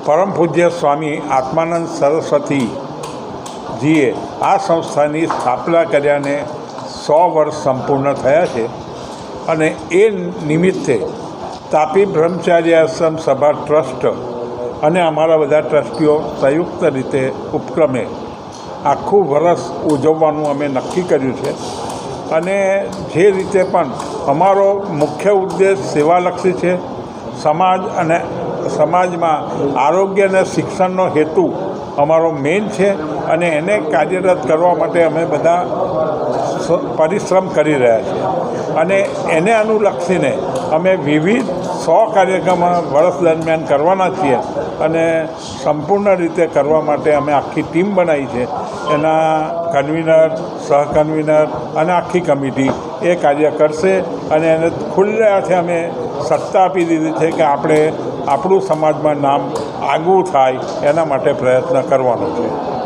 પરમ પૂજ્ય સ્વામી આત્માનંદ સરસ્વતીજીએ આ સંસ્થાની સ્થાપના કર્યાને 100 વર્ષ સંપૂર્ણ થયા છે અને એ નિમિત્તે તાપી બ્રહ્મચારી આશ્રમ સભા ટ્રસ્ટ અને અમારા બધા ટ્રસ્ટીઓ સંયુક્ત રીતે ઉપક્રમે આખું વર્ષ ઉજવવાનું અમે નક્કી કર્યું છે અને જે રીતે પણ અમારો મુખ્ય ઉદ્દેશ સેવાલક્ષી છે. સમાજ અને સમાજમાં આરોગ્ય અને શિક્ષણનો હેતુ અમારો મેઇન છે અને એને કાર્યરત કરવા માટે અમે બધા પરિશ્રમ કરી રહ્યા છીએ અને એને અનુલક્ષીને અમે વિવિધ 100 કાર્યક્રમો વર્ષ દરમિયાન કરવાના છીએ અને સંપૂર્ણ રીતે કરવા માટે અમે આખી ટીમ બનાવી છે. એના કન્વીનર, સહકન્વીનર અને આખી કમિટી એ કાર્ય કરશે અને એને ખુલ્લે હાથે અમે સત્તા આપી દીધી છે કે આપણે આપણું સમાજમાં નામ આગવું થાય એના માટે પ્રયત્ન કરવાનો છે.